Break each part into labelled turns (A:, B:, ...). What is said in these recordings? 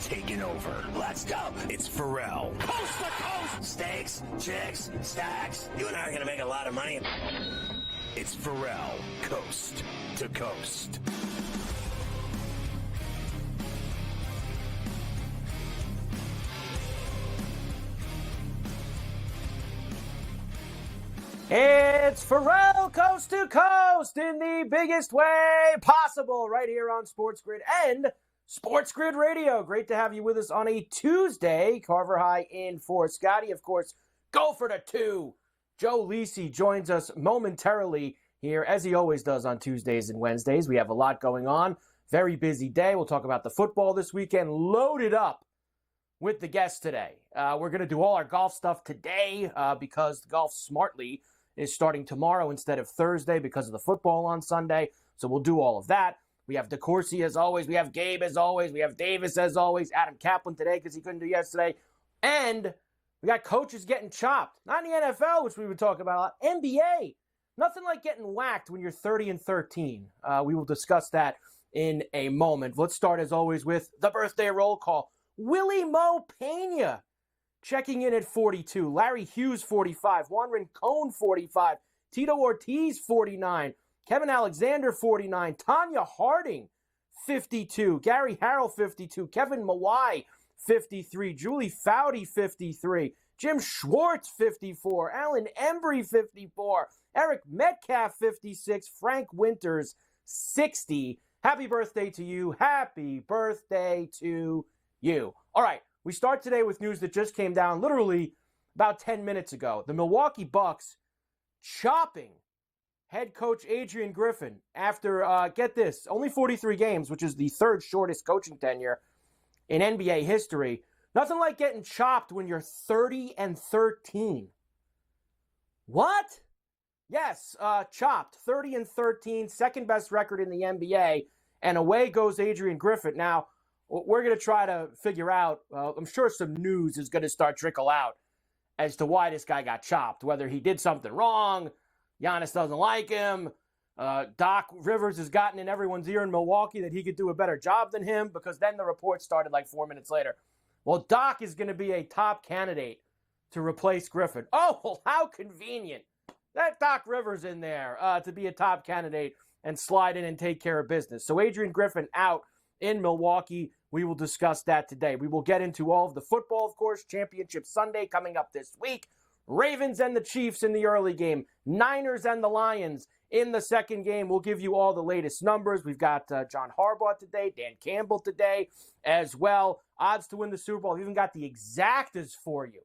A: taking over. Let's go. It's Ferrall. Coast to coast. Steaks, chicks, stacks. You and I are going to make a lot of money. It's Ferrall, coast to coast.
B: It's Ferrall Coast to Coast in the biggest way possible right here on SportsGrid and SportsGrid Radio. Great to have you with us on a Tuesday. Carver High in for Scotty. Of course, go for the two. Joe Lisi joins us momentarily here, as he always does on Tuesdays and Wednesdays. We have a lot going on. Very busy day. We'll talk about the football this weekend. Loaded up with the guests today. We're going to do all our golf stuff today because the Golf Smartly is starting tomorrow instead of Thursday because of the football on Sunday. So we'll do all of that. We have DeCourcy as always. We have Gabe as always. We have Davis as always. Adam Kaplan today because he couldn't do yesterday. And we got coaches getting chopped. Not in the NFL, which we would talk about a lot. NBA. Nothing like getting whacked when you're 30-13. We will discuss that in a moment. Let's start as always with the birthday roll call. Willie Mo Pena checking in at 42. Larry Hughes, 45. Juan Rincon, 45. Tito Ortiz, 49. Kevin Alexander, 49. Tanya Harding, 52. Gary Harrell, 52. Kevin Mawai, 53. Julie Foudy, 53. Jim Schwartz, 54. Alan Embry, 54. Eric Metcalf, 56. Frank Winters, 60. Happy birthday to you. Happy birthday to you. All right. We start today with news that just came down literally about 10 minutes ago. The Milwaukee Bucks chopping head coach Adrian Griffin after, get this, only 43 games, which is the third shortest coaching tenure in NBA history. Nothing like getting chopped when you're 30-13. What? Yes, chopped. 30-13, second best record in the NBA, and away goes Adrian Griffin. Now, we're going to try to figure out, I'm sure some news is going to start trickle out as to why this guy got chopped, whether he did something wrong, Giannis doesn't like him, Doc Rivers has gotten in everyone's ear in Milwaukee that he could do a better job than him, because then the report started like 4 minutes later. Well, Doc is going to be a top candidate to replace Griffin. Oh, well, how convenient. That Doc Rivers in there to be a top candidate and slide in and take care of business. So Adrian Griffin out in Milwaukee. We will discuss that today. We will get into all of the football, of course. Championship Sunday coming up this week. Ravens and the Chiefs in the early game. Niners and the Lions in the second game. We'll give you all the latest numbers. We've got John Harbaugh today, Dan Campbell today as well. Odds to win the Super Bowl. We've even got the exactas for you.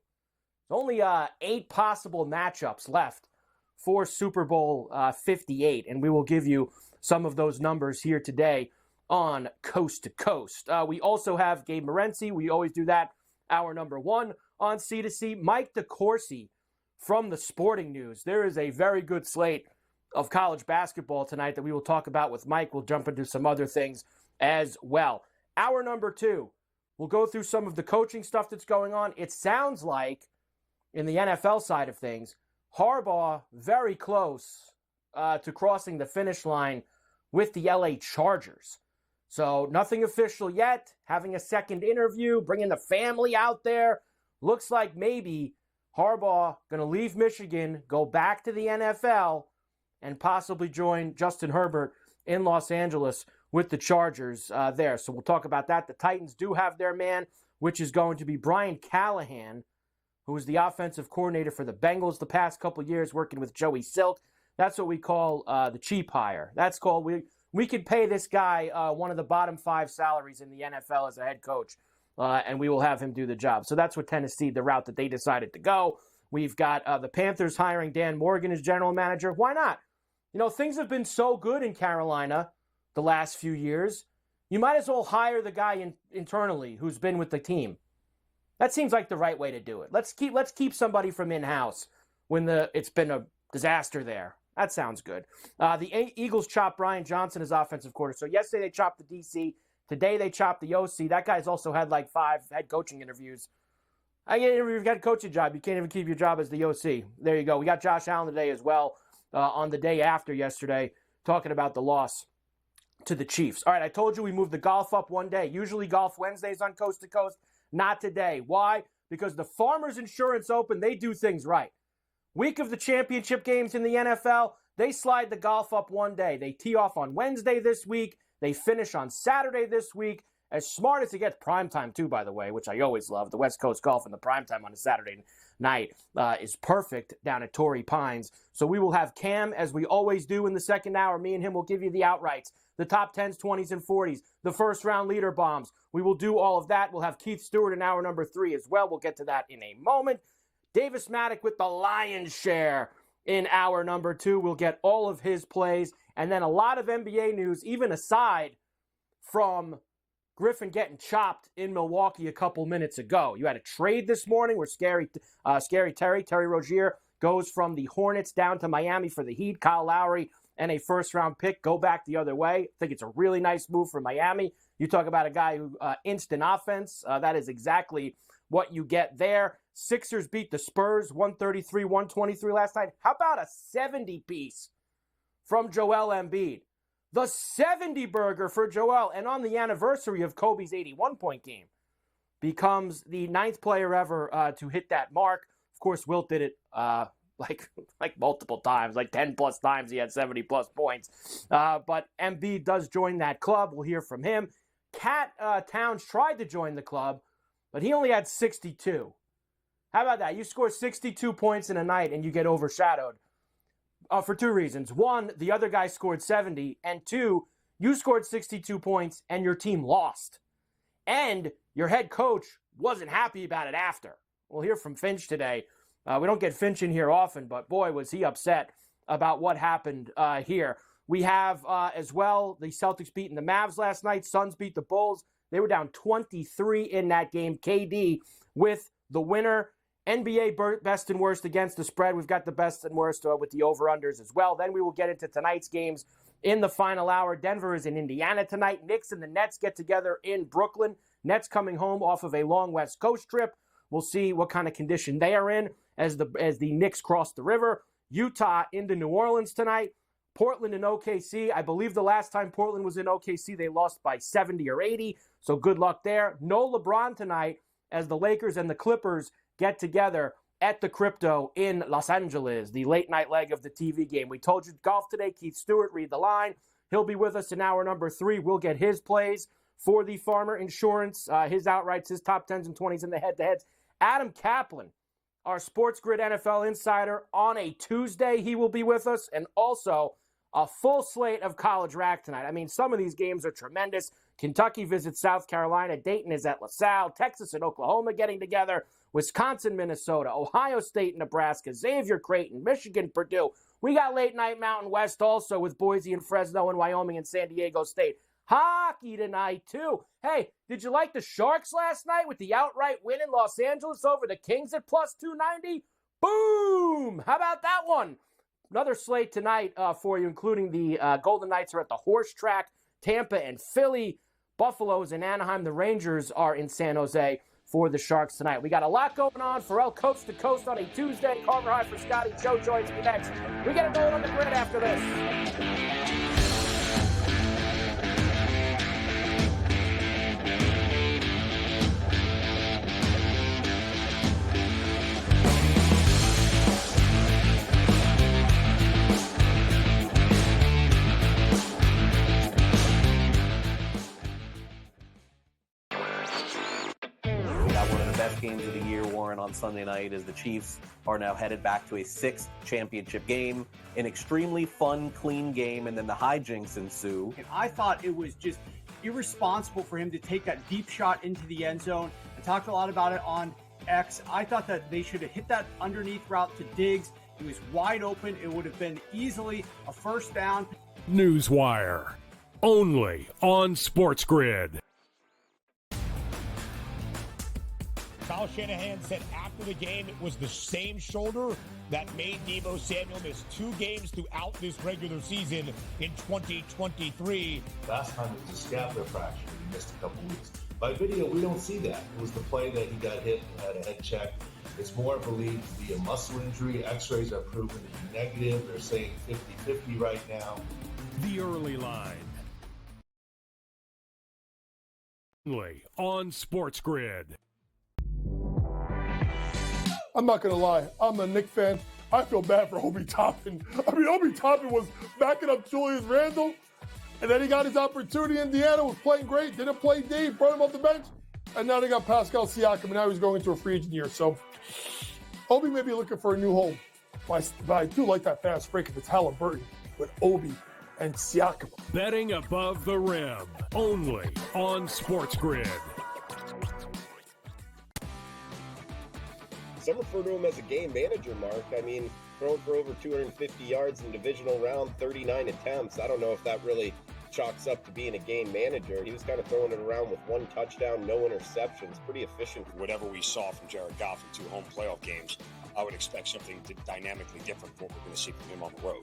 B: There's only 8 possible matchups left for Super Bowl 58, and we will give you some of those numbers here today on Coast to Coast. We also have Gabe Morency. We always do that, hour number 1 on C2C. Mike DeCourcy from the Sporting News. There is a very good slate of college basketball tonight that we will talk about with Mike. We'll jump into some other things as well. Hour number 2, we'll go through some of the coaching stuff that's going on. It sounds like, in the NFL side of things, Harbaugh very close to crossing the finish line with the LA Chargers. So nothing official yet. Having a second interview, bringing the family out there. Looks like maybe Harbaugh going to leave Michigan, go back to the NFL, and possibly join Justin Herbert in Los Angeles with the Chargers there. So we'll talk about that. The Titans do have their man, which is going to be Brian Callahan, who was the offensive coordinator for the Bengals the past couple years, working with Joey Silk. That's what we call the cheap hire. That's called we could pay this guy one of the bottom 5 salaries in the NFL as a head coach, and we will have him do the job. So that's what Tennessee, the route that they decided to go. We've got the Panthers hiring Dan Morgan as general manager. Why not? You know, things have been so good in Carolina the last few years. You might as well hire the guy internally who's been with the team. That seems like the right way to do it. Let's keep somebody from in-house when it's been a disaster there. That sounds good. The Eagles chopped Brian Johnson as offensive coordinator. So yesterday they chopped the DC. Today they chopped the OC. That guy's also had like 5 head coaching interviews. I get an interview, you've got a coaching job. You can't even keep your job as the OC. There you go. We got Josh Allen today as well on the day after yesterday talking about the loss to the Chiefs. All right, I told you we moved the golf up one day. Usually Golf Wednesdays on Coast to Coast. Not today. Why? Because the Farmers Insurance Open, they do things right. Week of the championship games in the NFL, they slide the golf up one day. They tee off on Wednesday this week. They finish on Saturday this week. As smart as it gets, primetime too, by the way, which I always love. The West Coast golf and the primetime on a Saturday night is perfect down at Torrey Pines. So we will have Cam, as we always do in the second hour. Me and him will give you the outrights, the top 10s, 20s, and 40s, the first-round leader bombs. We will do all of that. We'll have Keith Stewart in hour number 3 as well. We'll get to that in a moment. Davis Maddock with the lion's share in hour number 2. We'll get all of his plays. And then a lot of NBA news, even aside from Griffin getting chopped in Milwaukee a couple minutes ago. You had a trade this morning where Terry Rozier goes from the Hornets down to Miami for the Heat. Kyle Lowry and a first-round pick go back the other way. I think it's a really nice move for Miami. You talk about a guy who instant offense. That is exactly what you get there. Sixers beat the Spurs 133-123 last night. How about a 70-piece from Joel Embiid? The 70-burger for Joel, and on the anniversary of Kobe's 81-point game, becomes the 9th player ever to hit that mark. Of course, Wilt did it like multiple times, like 10-plus times he had 70-plus points. But Embiid does join that club. We'll hear from him. Cat Towns tried to join the club, but he only had 62. How about that? You score 62 points in a night, and you get overshadowed. For 2 reasons. 1, the other guy scored 70. And 2, you scored 62 points and your team lost. And your head coach wasn't happy about it after. We'll hear from Finch today. We don't get Finch in here often, but boy, was he upset about what happened here. We have as well the Celtics beating the Mavs last night. Suns beat the Bulls. They were down 23 in that game. KD with the winner. NBA best and worst against the spread. We've got the best and worst with the over-unders as well. Then we will get into tonight's games in the final hour. Denver is in Indiana tonight. Knicks and the Nets get together in Brooklyn. Nets coming home off of a long West Coast trip. We'll see what kind of condition they are in as the Knicks cross the river. Utah into New Orleans tonight. Portland and OKC. I believe the last time Portland was in OKC, they lost by 70 or 80. So good luck there. No LeBron tonight as the Lakers and the Clippers get together at the Crypto in Los Angeles, the late night leg of the TV game. We told you golf today. Keith Stewart, read the line. He'll be with us in hour number 3. We'll get his plays for the Farmer Insurance, his outrights, his top 10s and 20s in the head-to-heads. Adam Kaplan, our SportsGrid NFL insider, on a Tuesday, he will be with us, and also a full slate of college rack tonight. I mean, some of these games are tremendous. Kentucky visits South Carolina. Dayton is at LaSalle. Texas and Oklahoma getting together. Wisconsin, Minnesota. Ohio State, Nebraska. Xavier, Creighton. Michigan, Purdue. We got late night Mountain West also with Boise and Fresno and Wyoming and San Diego State. Hockey tonight, too. Hey, did you like the Sharks last night with the outright win in Los Angeles over the Kings at plus 290? Boom! How about that one? Another slate tonight for you, including the Golden Knights are at the Horse Track. Tampa and Philly. Buffalo's in Anaheim. The Rangers are in San Jose for the Sharks tonight. We got a lot going on. Ferrall Coast to Coast on a Tuesday. Carver High for Scotty. Joe joins me next. We got to go on the grid after this.
C: Games of the year, Warren, on Sunday night as the Chiefs are now headed back to a 6th championship game. An extremely fun, clean game, and then the hijinks ensue.
D: And I thought it was just irresponsible for him to take that deep shot into the end zone. I talked a lot about it on X. I thought that they should have hit that underneath route to Diggs. He was wide open. It would have been easily a first down.
E: Newswire, only on SportsGrid.
F: Kyle Shanahan said after the game it was the same shoulder that made Deebo Samuel miss 2 games throughout this regular season in 2023.
G: Last time it was a scapular fracture. He missed a couple weeks. By video, we don't see that. It was the play that he got hit and had a head check. It's more believed to be a muscle injury. X-rays are proven to be negative. They're saying 50-50 right now.
E: The early line Only on SportsGrid.
H: I'm not going to lie. I'm a Knicks fan. I feel bad for Obi Toppin. I mean, Obi Toppin was backing up Julius Randle, and then he got his opportunity. Indiana was playing great, didn't play deep, brought him off the bench, and now they got Pascal Siakam, and now he's going into a free agent year. So Obi may be looking for a new home, but I do like that fast break if it's Halliburton with Obi and Siakam.
E: Betting above the rim. Only on SportsGrid.
I: Some refer to him as a game manager, Mark. I mean, throwing for over 250 yards in divisional round, 39 attempts. I don't know if that really chalks up to being a game manager. He was kind of throwing it around with 1 touchdown, no interceptions. Pretty efficient.
J: Whatever we saw from Jared Goff in 2 home playoff games, I would expect something dynamically different from what we're going to see from him on the road.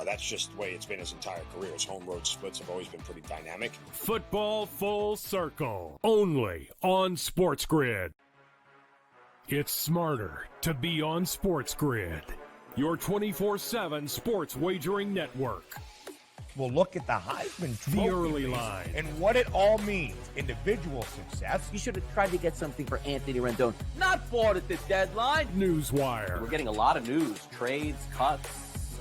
J: That's just the way it's been his entire career. His home road splits have always been pretty dynamic.
E: Football Full Circle. Only on SportsGrid. It's smarter to be on SportsGrid, your 24/7 sports wagering network.
F: Well, look at the Heisman Trophy.
E: The early line.
F: And what it all means. Individual success.
K: You should have tried to get something for Anthony Rendon. Not bought at the deadline.
E: Newswire.
C: We're getting a lot of news, trades, cuts,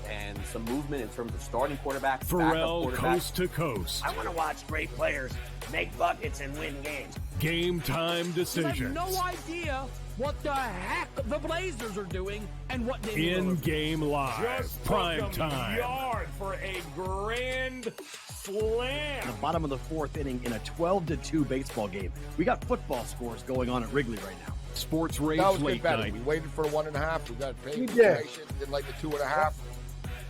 C: and some movement in terms of starting quarterbacks,
E: Ferrall
C: backup quarterbacks.
E: coast to coast.
A: I want to watch great players make buckets and win games.
E: Game time decisions.
L: I have no idea what the heck the Blazers are doing and what they
E: In-game live.
F: Just
E: Prime time.
F: Yard for a grand slam.
M: The bottom of the 4th inning in a 12-2 baseball game. We got football scores going on at Wrigley right now.
E: Sports Rage
N: that was
E: Late
N: good
E: Night.
N: We waited for 1.5. We got paid.
H: We did.
N: Didn't like the 2.5.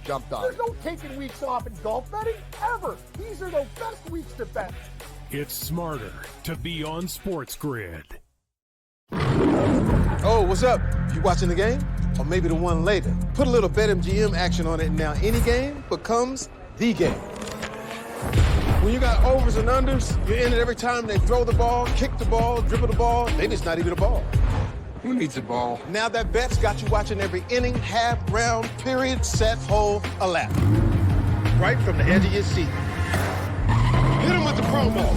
N: Jumped on
H: There's
N: it.
H: no taking weeks off in golf betting, ever. These are the best weeks to bet.
E: It's smarter to be on SportsGrid.
O: Oh, what's up? You watching the game? Or maybe the one later? Put a little BetMGM action on it, and now any game becomes the game. When you got overs and unders, you're in it every time they throw the ball, kick the ball, dribble the ball. Maybe it's not even a ball.
N: Who needs a ball?
O: Now that bet's got you watching every inning, half, round, period, set, hole, a lap. Right from the edge of your seat. Hit them with the promo.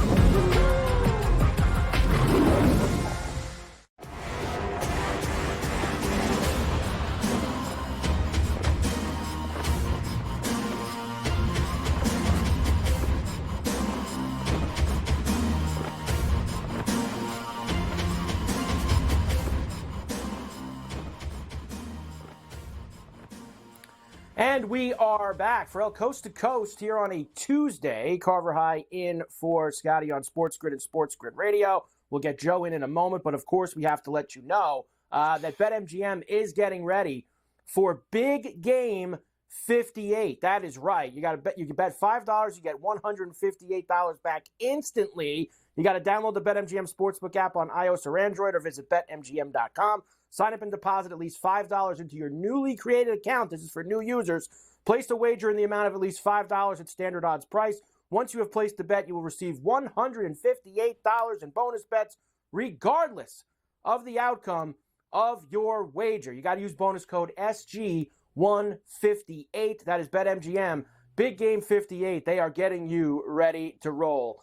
B: And we are back for El Coast to Coast here on a Tuesday. Carver High in for Scotty on SportsGrid and SportsGrid Radio. We'll get Joe in a moment, but of course we have to let you know that BetMGM is getting ready for Big Game 58. That is right. You got to bet. You can bet $5, you get $158 back instantly. You got to download the BetMGM Sportsbook app on iOS or Android, or visit BetMGM.com. Sign up and deposit at least $5 into your newly created account. This is for new users. Place a wager in the amount of at least $5 at standard odds price. Once you have placed the bet, you will receive $158 in bonus bets, regardless of the outcome of your wager. You got to use bonus code SG158. That is BetMGM. Big Game 58. They are getting you ready to roll.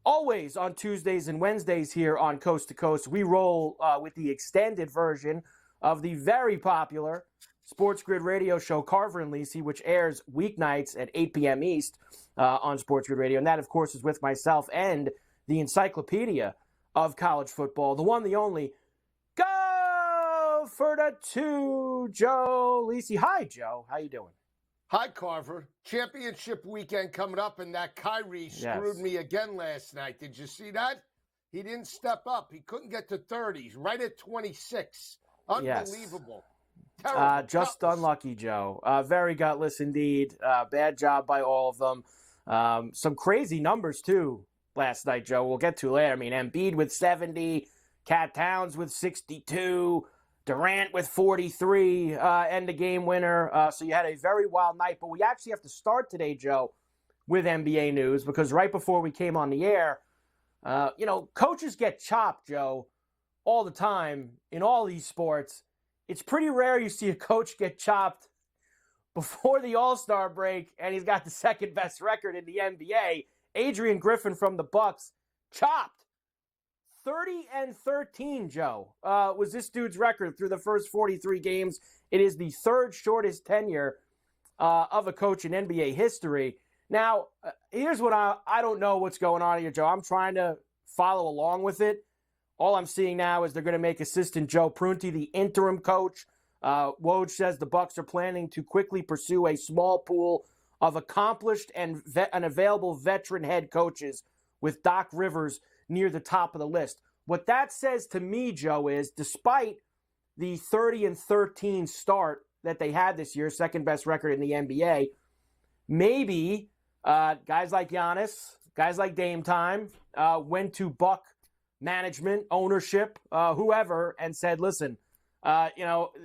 B: Always on Tuesdays and Wednesdays here on Coast to Coast, we roll with the extended version of the very popular SportsGrid radio show Carver and Lisi, which airs weeknights at 8 p.m. East on SportsGrid Radio. And that, of course, is with myself and the encyclopedia of college football, the one, the only, Go for the 2, Joe Lisi. Hi, Joe. How you doing?
N: Hi, Carver. Championship weekend coming up, and that Kyrie screwed me again last night. Did you see that? He didn't step up. He couldn't get to 30. He's right at 26. Unbelievable.
B: Yes. Just unlucky, Joe. Very gutless indeed. Bad job by all of them. Some crazy numbers, too, last night, Joe. We'll get to later. I mean, Embiid with 70, Cat Towns with 62, Durant with 43, and the game winner. So you had a very wild night. But we actually have to start today, Joe, with NBA news, because right before we came on the air, coaches get chopped, Joe, all the time in all these sports. It's pretty rare you see a coach get chopped before the All-Star break, and he's got the second best record in the NBA. Adrian Griffin from the Bucks chopped. 30-13, Joe, was this dude's record through the first 43 games. It is the third shortest tenure of a coach in NBA history. Now, here's what I don't know what's going on here, Joe. I'm trying to follow along with it. All I'm seeing now is they're going to make assistant Joe Prunty the interim coach. Woj says the Bucks are planning to quickly pursue a small pool of accomplished and available veteran head coaches, with Doc Rivers near the top of the list. What that says to me, Joe, is despite the 30-13 start that they had this year, second best record in the NBA, maybe guys like Giannis, guys like Dame Time, went to Buck management, ownership, whoever, and said, listen,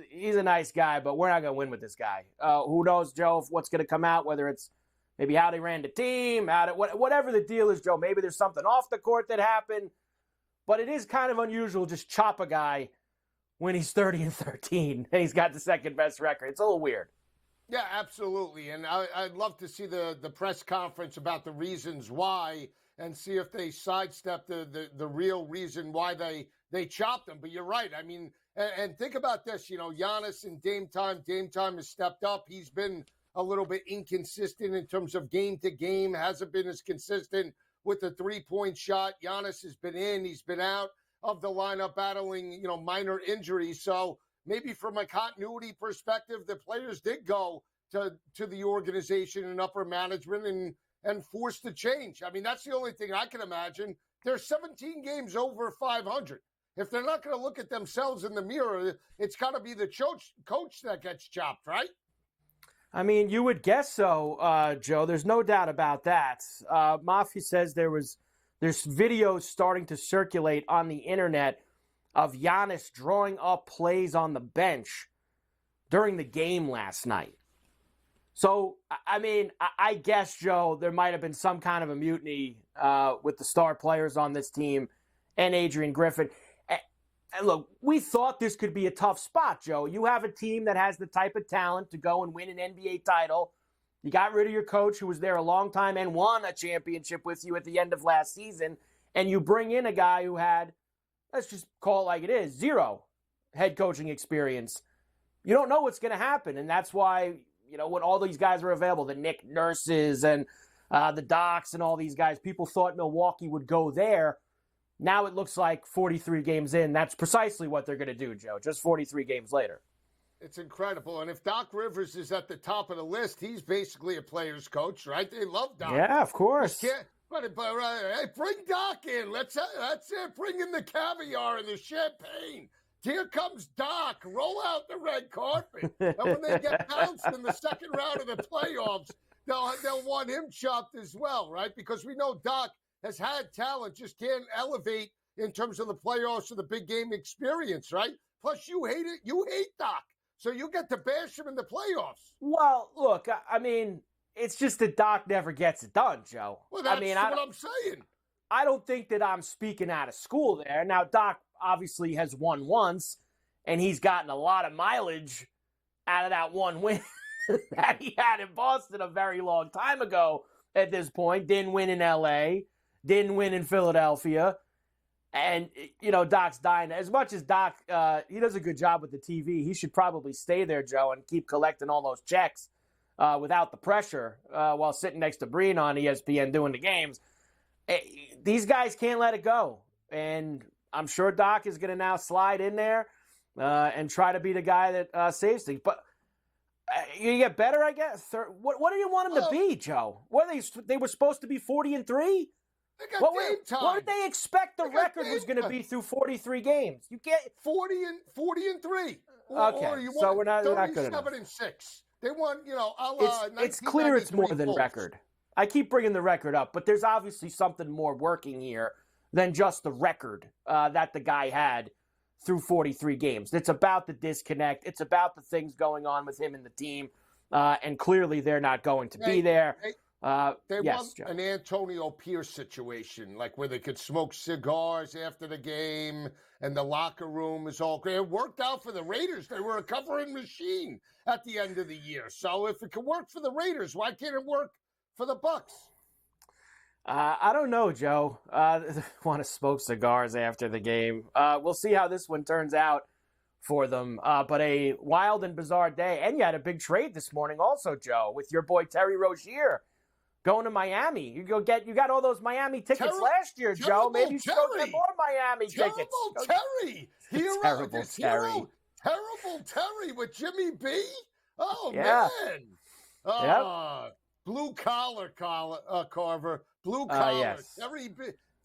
B: he's a nice guy, but we're not going to win with this guy. Who knows, Joe, what's going to come out, whether it's maybe how they ran the team, whatever the deal is, Joe. Maybe there's something off the court that happened, but it is kind of unusual just chop a guy when he's 30-13 and he's got the second best record. It's a little weird.
N: Yeah, absolutely. And I'd love to see the press conference about the reasons why and see if they sidestep the real reason why they chopped him. But you're right. I mean, and think about this, Giannis and Dame Time has stepped up. He's been a little bit inconsistent in terms of game to game, hasn't been as consistent with the 3-point shot. Giannis has been in, he's been out of the lineup battling, minor injuries. So maybe from a continuity perspective, the players did go to the organization and upper management and forced the change. I mean, that's the only thing I can imagine. They're 17 games over 500. If they're not going to look at themselves in the mirror, it's got to be the coach that gets chopped, right?
B: I mean, you would guess so, Joe. There's no doubt about that. Mafia says there's videos starting to circulate on the internet of Giannis drawing up plays on the bench during the game last night. So, I mean, I guess, Joe, there might have been some kind of a mutiny with the star players on this team and Adrian Griffin. And look, we thought this could be a tough spot, Joe. You have a team that has the type of talent to go and win an NBA title. You got rid of your coach who was there a long time and won a championship with you at the end of last season. And you bring in a guy who had, let's just call it like it is, 0 head coaching experience. You don't know what's going to happen. And that's why, when all these guys were available, the Nick Nurses and the Docs and all these guys, people thought Milwaukee would go there. Now it looks like 43 games in, that's precisely what they're going to do, Joe, just 43 games later.
N: It's incredible. And if Doc Rivers is at the top of the list, he's basically a player's coach, right? They love Doc.
B: Yeah, of course.
N: But hey, bring Doc in. That's it. Bring in the caviar and the champagne. Here comes Doc. Roll out the red carpet. And when they get bounced in the second round of the playoffs, they'll want him chopped as well, right? Because we know Doc has had talent, just can't elevate in terms of the playoffs or the big game experience, right? Plus, you hate it. You hate Doc. So you get to bash him in the playoffs.
B: Well, look, I mean, it's just that Doc never gets it done, Joe.
N: Well, that's what I'm saying.
B: I don't think that I'm speaking out of school there. Now, Doc obviously has won once, and he's gotten a lot of mileage out of that one win that he had in Boston a very long time ago at this point. Didn't win in L.A., didn't win in Philadelphia. And, Doc's dying. As much as Doc, he does a good job with the TV, he should probably stay there, Joe, and keep collecting all those checks without the pressure while sitting next to Breen on ESPN doing the games. These guys can't let it go. And I'm sure Doc is going to now slide in there and try to be the guy that saves things. But you get better, I guess. What do you want him to be, Joe? They were supposed to be 40-3? What did they expect the record was going to be through 43 games? You get
N: 40-3.
B: Okay, so we're not good enough.
N: 37-6. They won,
B: it's clear it's more than record. I keep bringing the record up, but there's obviously something more working here than just the record that the guy had through 43 games. It's about the disconnect. It's about the things going on with him and the team, and clearly they're not going to be there.
N: They want an Antonio Pierce situation, like where they could smoke cigars after the game and the locker room is all great. It worked out for the Raiders. They were a covering machine at the end of the year. So if it can work for the Raiders, why can't it work for the Bucks?
B: I don't know, Joe. Want to smoke cigars after the game. We'll see how this one turns out for them. But a wild and bizarre day. And you had a big trade this morning also, Joe, with your boy Terry Rozier going to Miami. You got all those Miami tickets last year, Joe. Maybe you should go get more Miami tickets.
N: Terry.
B: Terrible Terry.
N: Terrible Terry with Jimmy B. Oh,
B: yeah.
N: man. Blue collar, Carver. Blue collar.
B: Yes.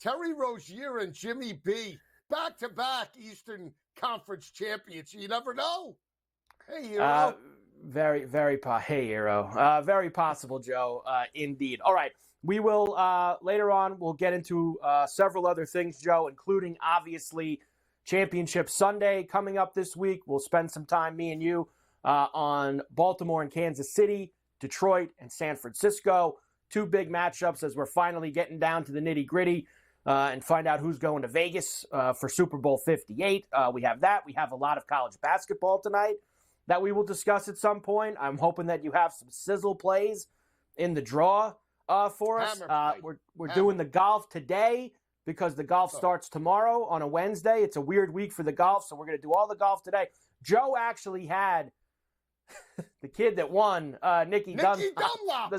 N: Terry Rozier and Jimmy B. Back-to-back Eastern Conference champions. You never know. Hey, Hero.
B: Very, very hey, Hero. Very possible, Joe. Indeed. All right. We will, later on, we'll get into several other things, Joe, including, obviously, Championship Sunday coming up this week. We'll spend some time, me and you, on Baltimore and Kansas City, Detroit and San Francisco. Two big matchups as we're finally getting down to the nitty-gritty and find out who's going to Vegas for Super Bowl 58. We have that. We have a lot of college basketball tonight that we will discuss at some point. I'm hoping that you have some sizzle plays in the draw for us. We're doing the golf today because the golf starts tomorrow on a Wednesday. It's a weird week for the golf, so we're going to do all the golf today. Joe actually had the kid that won, Nicky Dunlop.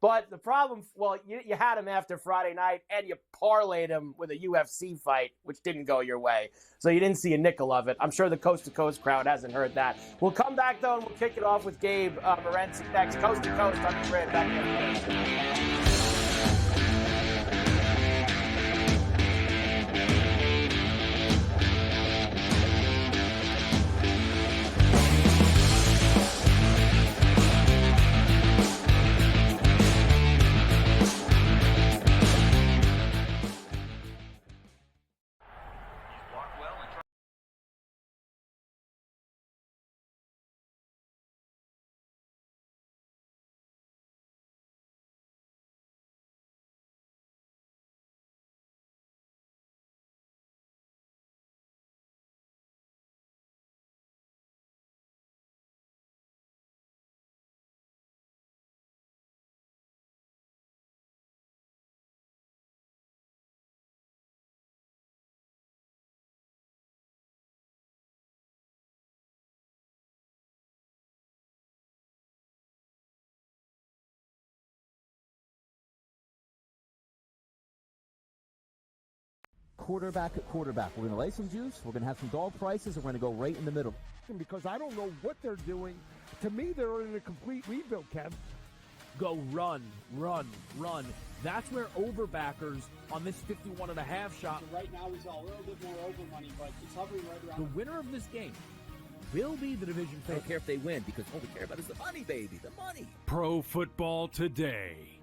B: But the problem, you had him after Friday night, and you parlayed him with a UFC fight, which didn't go your way. So you didn't see a nickel of it. I'm sure the Coast to Coast crowd hasn't heard that. We'll come back, though, and we'll kick it off with Gabe Morency next. Coast to Coast on the grid. Back in.
K: Quarterback at quarterback. We're going to lay some juice. We're going to have some dog prices, and we're going to go right in the middle.
L: Because I don't know what they're doing. To me, they're in a complete rebuild, Kev. Go run. That's where overbackers on this 51.5 shot.
D: Right now, he's a little bit more over money, but he's hovering right around.
L: The winner of this game will be the division favorite.
K: I don't care if they win, because all we care about is the money, baby, the money.
E: Pro Football Today.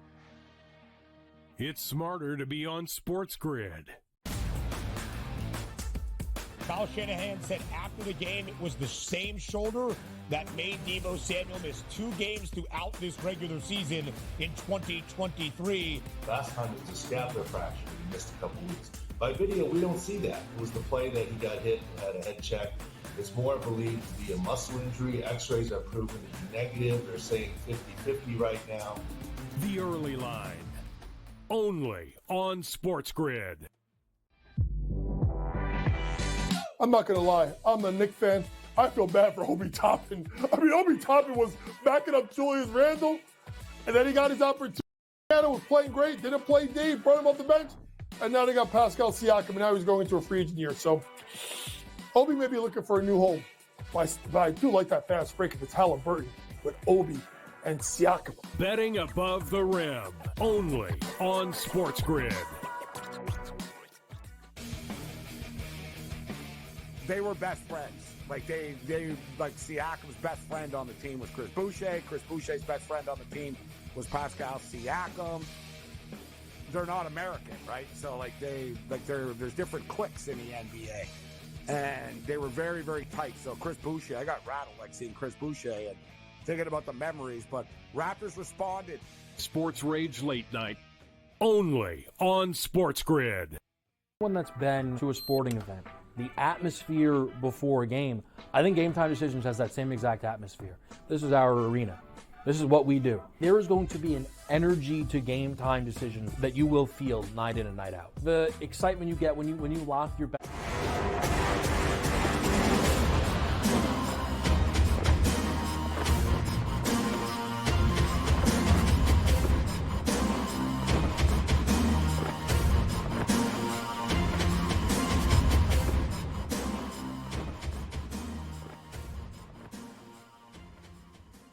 E: It's smarter to be on SportsGrid.
F: Kyle Shanahan said after the game it was the same shoulder that made Deebo Samuel miss 2 games throughout this regular season in 2023.
G: Last time it was a scapular fracture. He missed a couple weeks. By video, we don't see that. It was the play that he got hit and had a head check. It's more believed to be a muscle injury. X-rays are proven to be negative. They're saying 50-50 right now.
E: The Early Line. Only on SportsGrid.
H: I'm not going to lie. I'm a Knicks fan. I feel bad for Obi Toppin. Obi Toppin was backing up Julius Randle, and then he got his opportunity. Was playing great, didn't play deep, brought him off the bench, and now they got Pascal Siakam, and now he's going into a free agent year. So Obi may be looking for a new home. But I do like that fast break if it's Halliburton with Obi and Siakam.
E: Betting above the rim, only on SportsGrid.
P: They were best friends. Like Siakam's best friend on the team was Chris Boucher. Chris Boucher's best friend on the team was Pascal Siakam. They're not American, right? So there's different cliques in the NBA, and they were very, very tight. So Chris Boucher, I got rattled seeing Chris Boucher and thinking about the memories. But Raptors responded.
E: Sports Rage Late Night, only on SportsGrid.
Q: One that's been to a sporting event. The atmosphere before a game, I think Game Time Decisions has that same exact atmosphere. This is our arena. This is what we do. There is going to be an energy to game time decision that you will feel night in and night out. The excitement you get when you lock your back.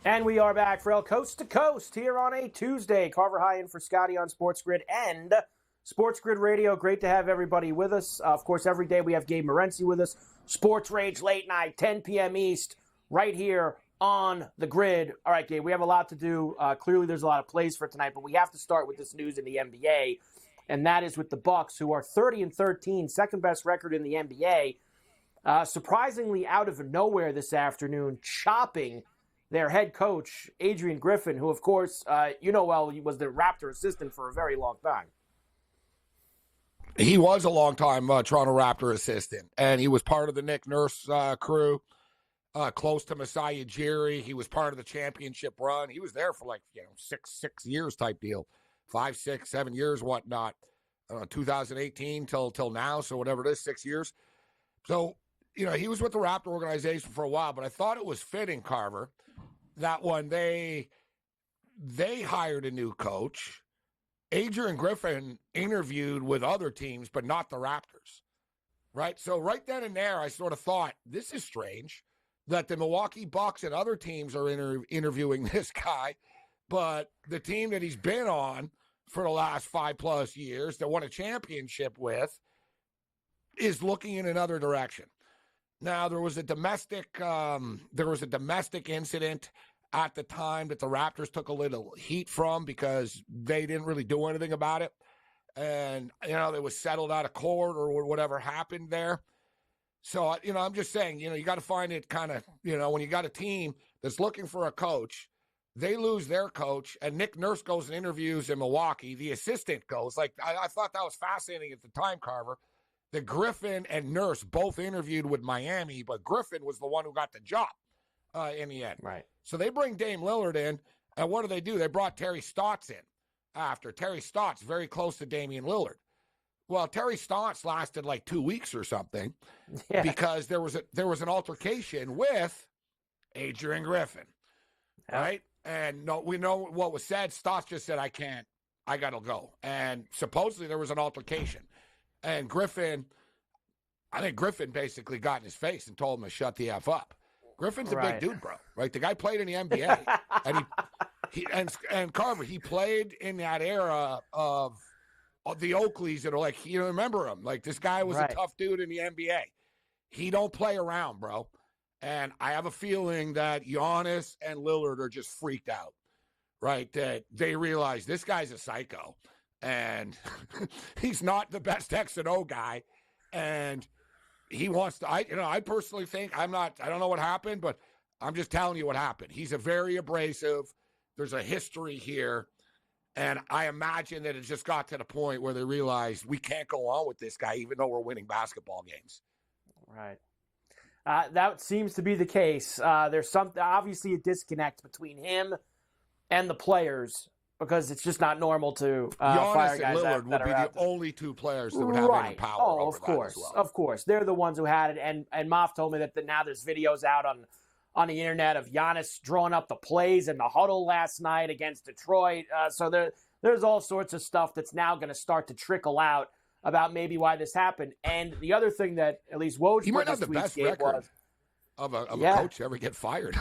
B: And we are back, Ferrall, coast to coast here on a Tuesday. Carver High in for Scotty on SportsGrid and SportsGrid Radio. Great to have everybody with us. Of course, every day we have Gabe Morency with us. Sports Rage Late Night, 10 p.m. East, right here on the grid. All right, Gabe, we have a lot to do. Clearly, there's a lot of plays for tonight, but we have to start with this news in the NBA, and that is with the Bucks, who are 30-13, second best record in the NBA. Surprisingly, out of nowhere this afternoon, chopping their head coach, Adrian Griffin, who, of course, he was the Raptor assistant for a very long time.
P: He was a long-time Toronto Raptor assistant, and he was part of the Nick Nurse crew, close to Masai Ujiri. He was part of the championship run. He was there for six years type deal, 5, 6, 7 years, whatnot. 2018 till now, so whatever it is, 6 years. So, he was with the Raptor organization for a while, but I thought it was fitting, Carver, that when they hired a new coach, Adrian Griffin interviewed with other teams, but not the Raptors, right? So right then and there, I sort of thought, this is strange that the Milwaukee Bucks and other teams are interviewing this guy, but the team that he's been on for the last 5+ years that won a championship with is looking in another direction. Now, there was a domestic incident at the time that the Raptors took a little heat from because they didn't really do anything about it. And, it was settled out of court or whatever happened there. So, I'm just saying, you got to find it kind of, when you got a team that's looking for a coach, they lose their coach, and Nick Nurse goes and interviews in Milwaukee. The assistant goes. I thought that was fascinating at the time, Carver. The Griffin and Nurse both interviewed with Miami, but Griffin was the one who got the job in the end.
B: Right.
P: So they bring Dame Lillard in, and what do? They brought Terry Stotts in after. Terry Stotts, very close to Damian Lillard. Well, Terry Stotts lasted 2 weeks or something because there was an altercation with Adrian Griffin, right? And we know what was said. Stotts just said, I got to go. And supposedly there was an altercation. And I think Griffin basically got in his face and told him to shut the F up. Griffin's a big dude, bro. Right? The guy played in the NBA. and Carver, he played in that era of the Oakleys that are you remember him. This guy was a tough dude in the NBA. He don't play around, bro. And I have a feeling that Giannis and Lillard are just freaked out, right? That they realize this guy's a psycho. And he's not the best X and O guy, and he wants to. I personally think I don't know what happened, but I'm just telling you what happened. He's a very abrasive. There's a history here, and I imagine that it just got to the point where they realized we can't go on with this guy, even though we're winning basketball games.
B: Right. That seems to be the case. There's obviously a disconnect between him and the players. Because it's just not normal to fire guys
P: and Lillard
B: that
P: would be the only two players that would have any power over that as well.
B: Of course. They're the ones who had it. And Moff told me that now there's videos out on the internet of Giannis drawing up the plays in the huddle last night against Detroit. So there's all sorts of stuff that's now going to start to trickle out about maybe why this happened. And the other thing that at least Woj
P: might have the best record of a coach to ever get fired.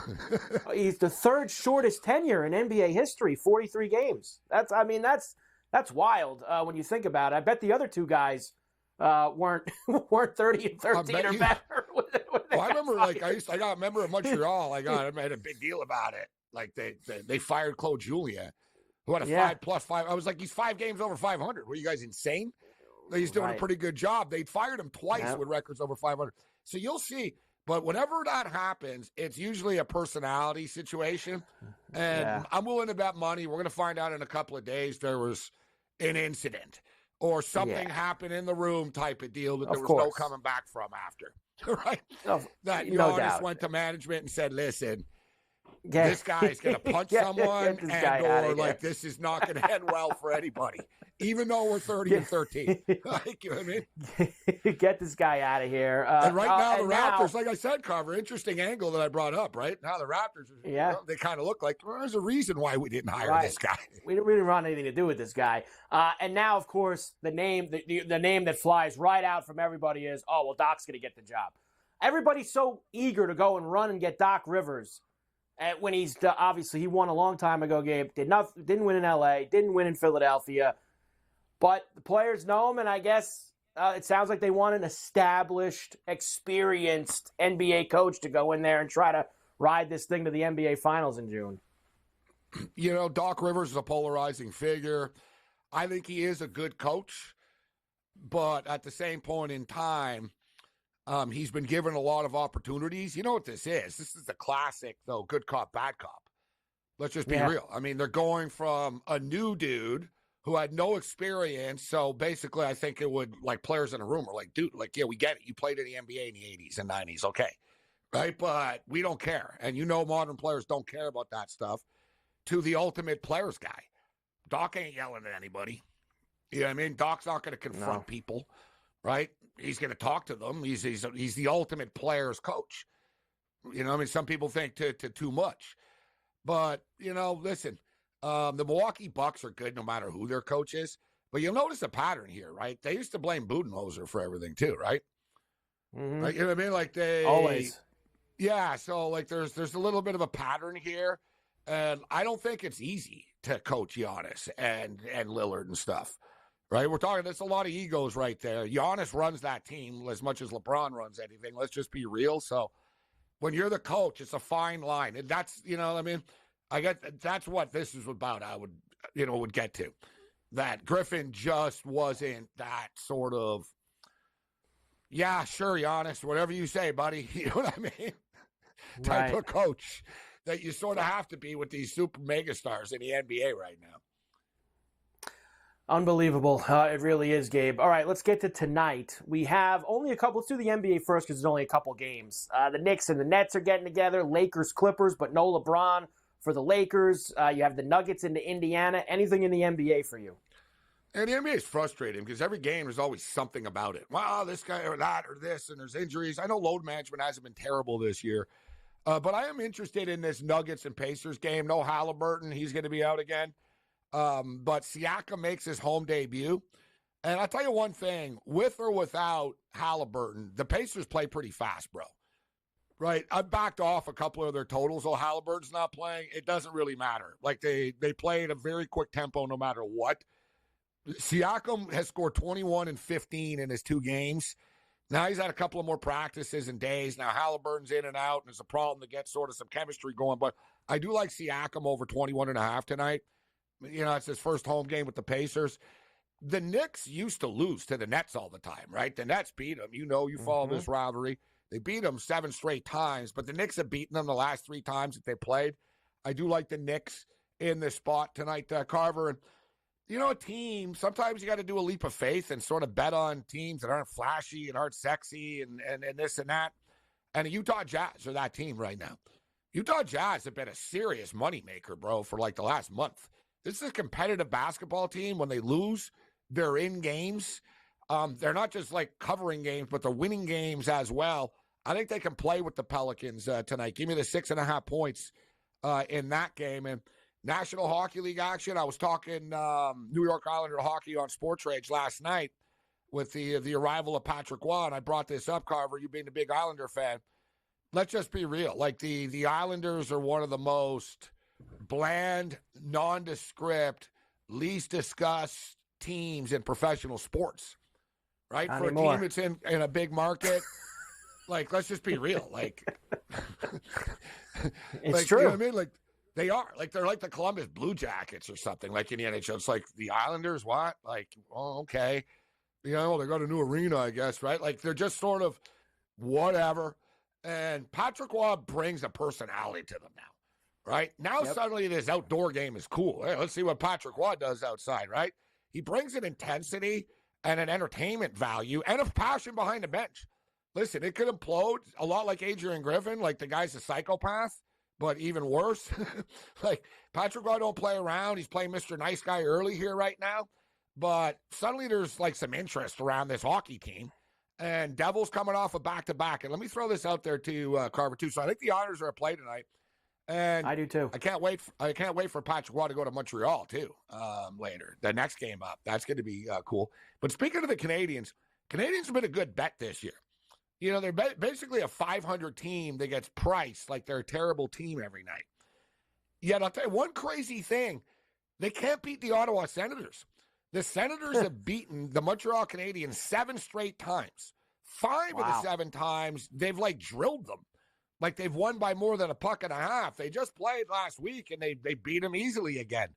B: He's the third shortest tenure in NBA history, 43 games. That's wild when you think about it. I bet the other two guys weren't 30 and 13 or better.
P: I remember, I got a member of Montreal. I made a big deal about it. They fired Claude Julien, who had a 5+5. I was like, he's 5 games over 500. Were you guys insane? He's doing a pretty good job. They fired him twice with records over 500. So you'll see. But whenever that happens, it's usually a personality situation. And I'm willing to bet money. We're going to find out in a couple of days there was an incident or something happened in the room type of deal that there was no coming back from after. Right?
B: No
P: Giannis went to management and said, listen, this guy's going to punch someone, or like
B: here.
P: this is not going to end well for anybody, even though we're 30-13. Like, you know what I mean?
B: Get this guy out of here.
P: And right now, the Raptors, like I said, Carver, interesting angle that I brought up, right? Now the Raptors, they kind of look like there's a reason why we didn't hire this guy.
B: We didn't really want anything to do with this guy. And now, of course, the name that flies right out from everybody is, oh, well, Doc's going to get the job. Everybody's so eager to go and run and get Doc Rivers. When he's obviously he won a long time ago, Gabe. Didn't win in L.A., didn't win in Philadelphia. But the players know him, and I guess it sounds like they want an established, experienced NBA coach to go in there and try to ride this thing to the NBA Finals in June.
P: You know, Doc Rivers is a polarizing figure. I think he is a good coach, but at the same point in time, he's been given a lot of opportunities. You know what this is? This is the classic, though, good cop, bad cop. Let's just be real. I mean, they're going from a new dude who had no experience. So basically, I think it would, like, players in a room are like, dude, like, yeah, we get it. You played in the NBA in the 80s and 90s. Okay. Right. But we don't care. And you know, modern players don't care about that stuff. To the ultimate players guy. Doc ain't yelling at anybody. You know what I mean? Doc's not going to confront people. Right. He's going to talk to them. He's the ultimate players coach. You know, I mean, some people think to too much. But, you know, listen, the Milwaukee Bucks are good no matter who their coach is. But you'll notice a pattern here, right? They used to blame Budenholzer for everything too, right?
B: Mm-hmm.
P: Like, you know what I mean? Like they
B: always.
P: Yeah, so like there's a little bit of a pattern here. And I don't think it's easy to coach Giannis and Lillard and stuff. Right? We're talking, there's a lot of egos right there. Giannis runs that team as much as LeBron runs anything. Let's just be real. So when you're the coach, it's a fine line. And that's, you know what I mean? That's what this is about. I would get to that. Griffin just wasn't that sort of, yeah, sure, Giannis, whatever you say, buddy. You know what I mean? Type of coach that you sort of have to be with these super megastars in the NBA right now.
B: Unbelievable. It really is, Gabe. All right, let's get to tonight. We have only a couple. Let's do the NBA first because there's only a couple games. The Knicks and the Nets are getting together. Lakers, Clippers, but no LeBron for the Lakers. You have the Nuggets into Indiana. Anything in the NBA for you?
P: And the NBA is frustrating because every game there's always something about it. Wow, this guy or that or this, and there's injuries. I know load management hasn't been terrible this year. But I am interested in this Nuggets and Pacers game. No Halliburton. He's going to be out again. But Siakam makes his home debut. And I'll tell you one thing, with or without Halliburton, the Pacers play pretty fast, bro. Right? I backed off a couple of their totals. Oh, Halliburton's not playing. It doesn't really matter. Like they play at a very quick tempo no matter what. Siakam has scored 21 and 15 in his 2 games. Now he's had a couple of more practices and days. Now Halliburton's in and out, and it's a problem to get sort of some chemistry going. But I do like Siakam over 21.5 tonight. You know, it's his first home game with the Pacers. The Knicks used to lose to the Nets all the time, right? The Nets beat them. You know, you follow this rivalry. They beat them 7 straight times, but the Knicks have beaten them the last 3 times that they played. I do like the Knicks in this spot tonight, Carver. And, you know, a team, sometimes you got to do a leap of faith and sort of bet on teams that aren't flashy and aren't sexy and this and that. And the Utah Jazz are that team right now. Utah Jazz have been a serious moneymaker, bro, for like the last month. This is a competitive basketball team. When they lose, they're in games. They're not just like covering games, but they're winning games as well. I think they can play with the Pelicans tonight. Give me the 6.5 points in that game. And National Hockey League action, I was talking New York Islander hockey on Sports Rage last night with the arrival of Patrick Waugh, and I brought this up, Carver, you being a big Islander fan. Let's just be real. Like the Islanders are one of the most bland, nondescript, least discussed teams in professional sports, right?
B: Not
P: For
B: anymore.
P: a team that's in a big market, like, let's just be real. Like,
B: It's
P: like,
B: true.
P: You know what I mean? Like, they are. Like, they're like the Columbus Blue Jackets or something, like in the NHL. It's like the Islanders, what? Like, oh, okay. You know, they got a new arena, I guess, right? Like, they're just sort of whatever. And Patrick Waugh brings a personality to them now. Right? Now suddenly this outdoor game is cool. Hey, let's see what Patrick Waugh does outside, right? He brings an intensity and an entertainment value and a passion behind the bench. Listen, it could implode a lot like Adrian Griffin, like the guy's a psychopath. But even worse, like Patrick Roy don't play around. He's playing Mr. Nice Guy early here right now. But suddenly there's like some interest around this hockey team. And Devils coming off a back-to-back. And let me throw this out there to Carver, too. So I think the Oilers are a play tonight. And
B: I do, too.
P: I can't wait for Patrick Roy to go to Montreal, too, later. The next game up. That's going to be cool. But speaking of the Canadians have been a good bet this year. You know, they're basically a 500 team that gets priced like they're a terrible team every night. Yet, I'll tell you one crazy thing. They can't beat the Ottawa Senators. The Senators have beaten the Montreal Canadiens 7 straight times. 5 of the 7 times, they've, like, drilled them. Like, they've won by more than a puck and a half. They just played last week, and they beat them easily again.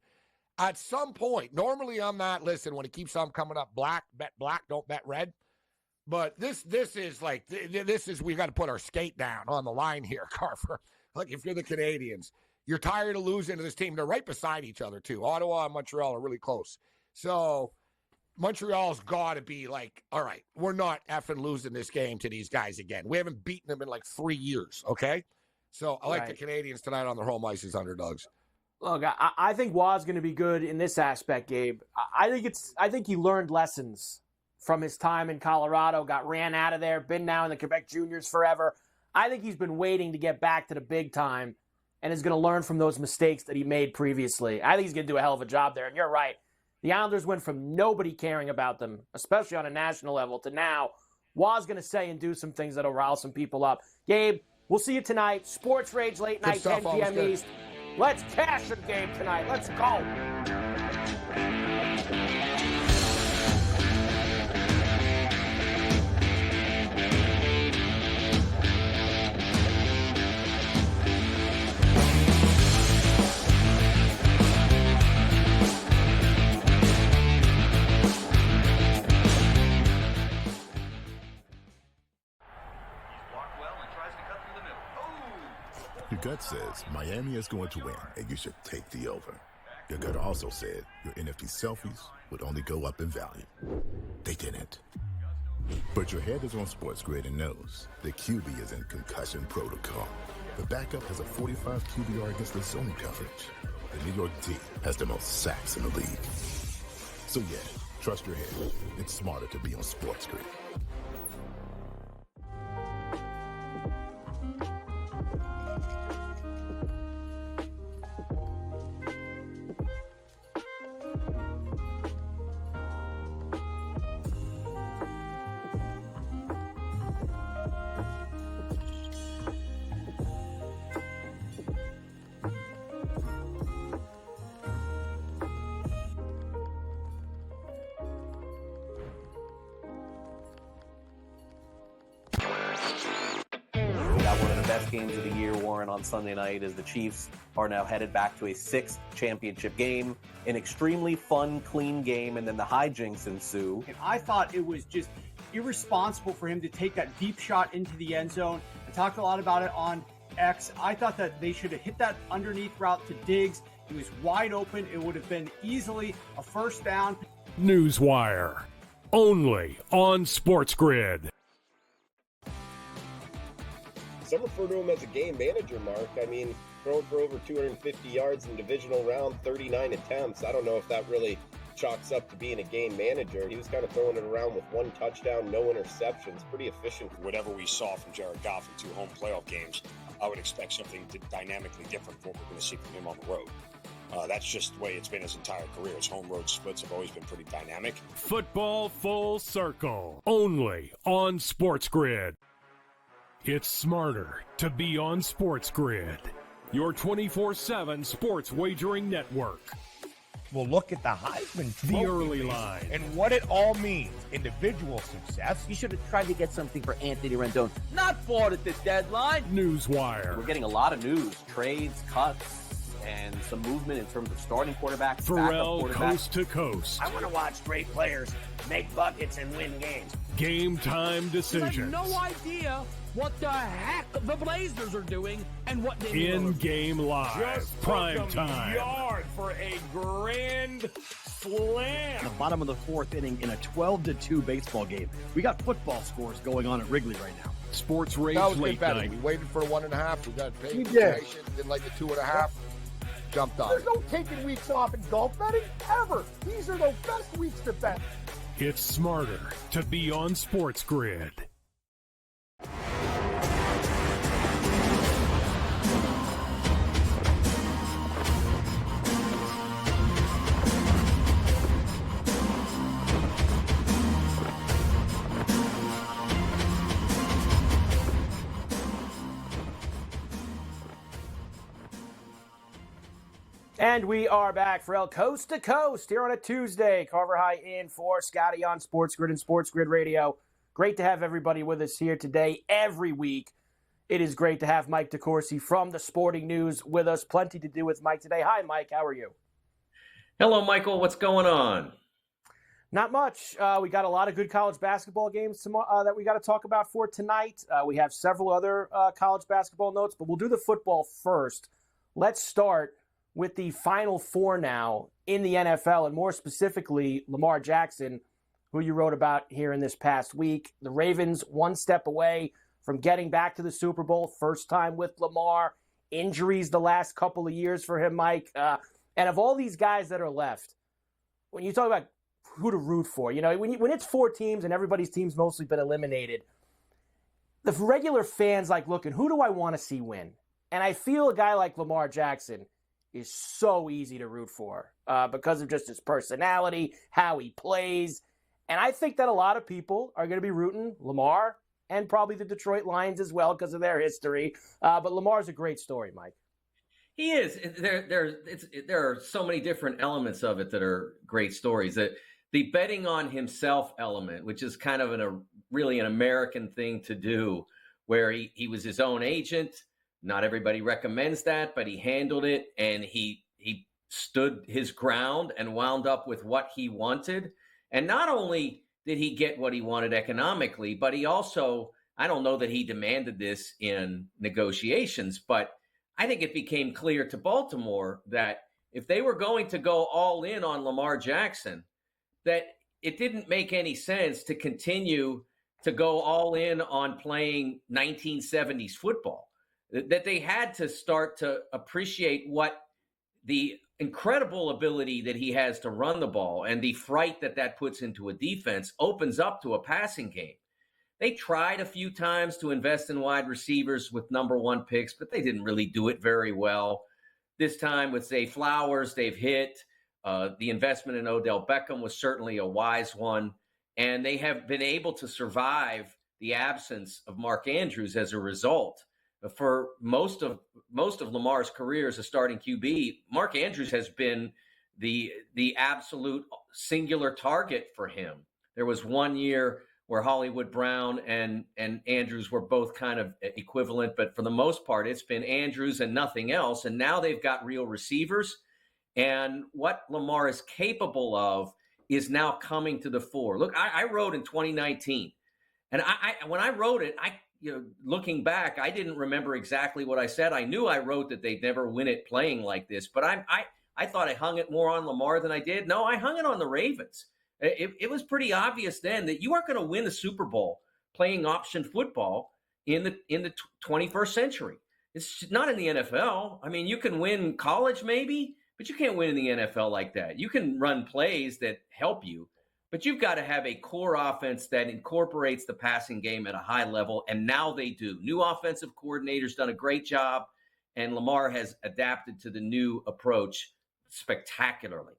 P: At some point, normally I'm not, listen, when it keeps on coming up, black, bet black, don't bet red. But this is like, we got to put our skate down on the line here, Carver. Like, if you're the Canadians, you're tired of losing to this team. They're right beside each other, too. Ottawa and Montreal are really close. So Montreal's got to be like, all right, we're not effing losing this game to these guys again. We haven't beaten them in like 3 years, okay? So I like the Canadians tonight on their home ice as underdogs.
B: Look, I think Wa's going to be good in this aspect, Gabe. I think he learned lessons from his time in Colorado, got ran out of there, been now in the Quebec Juniors forever. I think he's been waiting to get back to the big time and is going to learn from those mistakes that he made previously. I think he's going to do a hell of a job there, and you're right. The Islanders went from nobody caring about them, especially on a national level, to now Wa's going to say and do some things that will rile some people up. Gabe, we'll see you tonight. Sports Rage late night, 10 p.m. East. Let's cash the game tonight. Let's go.
R: Your gut says Miami is going to win, and you should take the over. Your gut also said your NFT selfies would only go up in value. They didn't. But your head is on SportsGrid and knows the QB is in concussion protocol. The backup has a 45 QBR against the zone coverage. The New York D has the most sacks in the league. So yeah, trust your head. It's smarter to be on SportsGrid.
C: Games of the year, Warren, on Sunday night as the Chiefs are now headed back to a 6th championship game. An extremely fun, clean game, and then the hijinks ensue.
D: And I thought it was just irresponsible for him to take that deep shot into the end zone. I talked a lot about it on X. I thought that they should have hit that underneath route to Diggs. He was wide open. It would have been easily a first down.
E: Newswire, only on SportsGrid.
I: Some refer to him as a game manager, Mark. I mean, throwing for over 250 yards in divisional round, 39 attempts. I don't know if that really chalks up to being a game manager. He was kind of throwing it around with 1 touchdown, no interceptions. Pretty efficient.
J: Whatever we saw from Jared Goff in 2 home playoff games, I would expect something dynamically different from what we're going to see from him on the road. That's just the way it's been his entire career. His home-road splits have always been pretty dynamic.
E: Football Full Circle, only on SportsGrid. It's smarter to be on SportsGrid, your 24/7 sports wagering network.
F: Well, look at the Heisman Trophy.
E: The early line.
F: And what it all means. Individual success.
K: You should have tried to get something for Anthony Rendon. Not bought at the deadline.
E: Newswire.
C: We're getting a lot of news, trades, cuts, and some movement in terms of starting quarterbacks,
E: Ferrall,
C: backup quarterbacks.
E: coast to coast.
A: I want to watch great players make buckets and win games.
E: Game time decisions.
L: I have no idea what the heck the Blazers are doing and what they
E: In-game live.
F: Just
E: Prime time.
F: Yard for a grand slam.
M: The bottom of the fourth inning in a 12-2 baseball game. We got football scores going on at Wrigley right now.
E: Sports Rage
P: That was
E: Late
P: good betting.
E: Night.
P: We waited for the 1.5. We got paid.
N: We did.
P: Information. Didn't like the 2.5. Jumped on
N: There's
P: it.
N: no taking weeks off in golf betting ever. These are the best weeks to bet.
E: It's smarter to be on SportsGrid.
B: And we are back for El Coast to Coast here on a Tuesday. Carver High in for Scotty on SportsGrid and SportsGrid Radio. Great to have everybody with us here today every week. It is great to have Mike DeCourcy from the Sporting News with us. Plenty to do with Mike today. Hi, Mike. How are you?
S: Hello, Michael. What's going on?
B: Not much. We got a lot of good college basketball games that we got to talk about for tonight. We have several other college basketball notes, but we'll do the football first. Let's start with the Final Four now in the NFL, and more specifically, Lamar Jackson, who you wrote about here in this past week. The Ravens one step away from getting back to the Super Bowl, first time with Lamar. Injuries the last couple of years for him, Mike. And of all these guys that are left, when you talk about who to root for, you know, when it's four teams and everybody's team's mostly been eliminated, the regular fans like looking, who do I want to see win? And I feel a guy like Lamar Jackson is so easy to root for because of just his personality, how he plays. And I think that a lot of people are going to be rooting Lamar and probably the Detroit Lions as well because of their history. But Lamar's a great story, Mike.
S: He is. There are so many different elements of it that are great stories. The betting on himself element, which is kind of really an American thing to do, where he was his own agent. Not everybody recommends that, but he handled it, and he stood his ground and wound up with what he wanted. And not only did he get what he wanted economically, but he also, I don't know that he demanded this in negotiations, but I think it became clear to Baltimore that if they were going to go all in on Lamar Jackson, that it didn't make any sense to continue to go all in on playing 1970s football. That they had to start to appreciate what the incredible ability that he has to run the ball and the fright that puts into a defense opens up to a passing game. They tried a few times to invest in wide receivers with number one picks, but they didn't really do it very well. This time with Zay Flowers, they've hit. The investment in Odell Beckham was certainly a wise one, and they have been able to survive the absence of Mark Andrews as a result. For most of Lamar's career as a starting QB, Mark Andrews has been the absolute singular target for him. There was one year where Hollywood Brown and Andrews were both kind of equivalent, but for the most part, it's been Andrews and nothing else. And now they've got real receivers. And what Lamar is capable of is now coming to the fore. Look, I wrote in 2019, and when I wrote it, looking back, I didn't remember exactly what I said. I knew I wrote that they'd never win it playing like this, but I thought I hung it more on Lamar than I did. No, I hung it on the Ravens. It was pretty obvious then that you aren't going to win the Super Bowl playing option football in the 21st century. It's not in the NFL. I mean, you can win college maybe, but you can't win in the NFL like that. You can run plays that help you, but you've got to have a core offense that incorporates the passing game at a high level, and now they do. New offensive coordinator's done a great job, and Lamar has adapted to the new approach spectacularly.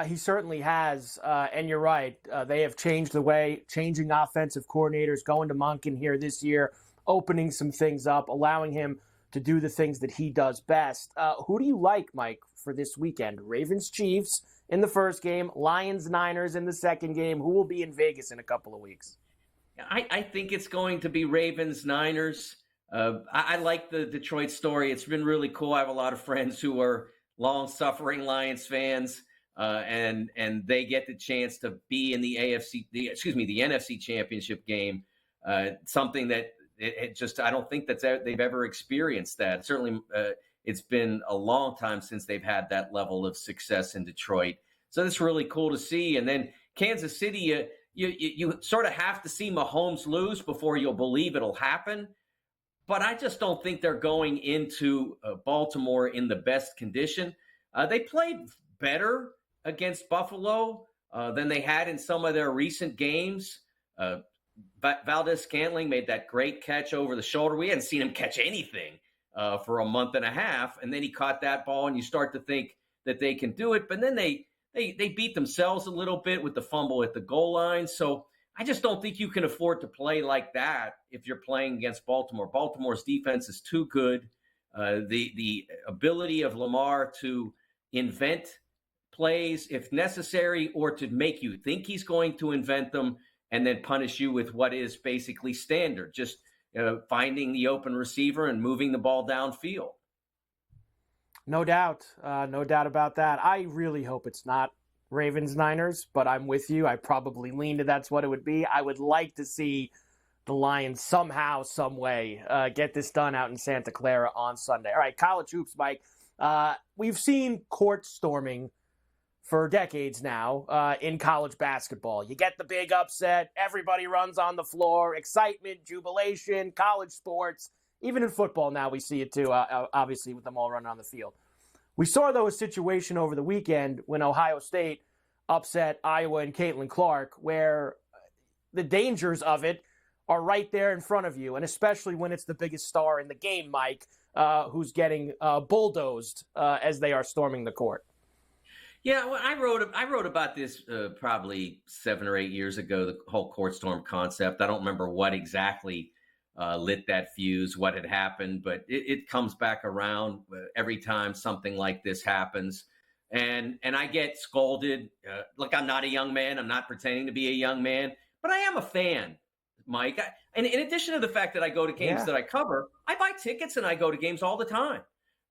B: He certainly has, and you're right. They have changed the way, changing offensive coordinators, going to Monken here this year, opening some things up, allowing him to do the things that he does best. Who do you like, Mike, for this weekend? Ravens-Chiefs in the first game, Lions-Niners in the second game. Who will be in Vegas in a couple of weeks?
S: I think it's going to be Ravens-Niners. I like the Detroit story. It's been really cool. I have a lot of friends who are long-suffering Lions fans. And they get the chance to be in the NFC Championship game, something that I don't think they've ever experienced that. Certainly, it's been a long time since they've had that level of success in Detroit. So that's really cool to see. And then Kansas City, you sort of have to see Mahomes lose before you'll believe it'll happen. But I just don't think they're going into Baltimore in the best condition. They played better against Buffalo than they had in some of their recent games. Valdez-Scantling made that great catch over the shoulder. We hadn't seen him catch anything for a month and a half, and then he caught that ball, and you start to think that they can do it. But then they beat themselves a little bit with the fumble at the goal line. So I just don't think you can afford to play like that if you're playing against Baltimore. Baltimore's defense is too good. The ability of Lamar to invent plays if necessary, or to make you think he's going to invent them and then punish you with what is basically standard, just finding the open receiver and moving the ball downfield.
B: No doubt. No doubt about that. I really hope it's not Ravens-Niners, but I'm with you. I probably lean to that's what it would be. I would like to see the Lions somehow, some way, get this done out in Santa Clara on Sunday. All right, college hoops, Mike. We've seen court storming for decades now in college basketball. You get the big upset, everybody runs on the floor, excitement, jubilation, college sports. Even in football now we see it too, obviously with them all running on the field. We saw, though, a situation over the weekend when Ohio State upset Iowa and Caitlin Clark, where the dangers of it are right there in front of you, and especially when it's the biggest star in the game, Mike, who's getting bulldozed as they are storming the court.
S: Yeah, well, I wrote about this probably 7 or 8 years ago, the whole court storm concept. I don't remember what exactly lit that fuse, what had happened, but it comes back around every time something like this happens. And I get scolded. Look, I'm not a young man. I'm not pretending to be a young man, but I am a fan, Mike. And in addition to the fact that I go to games that I cover, I buy tickets and I go to games all the time.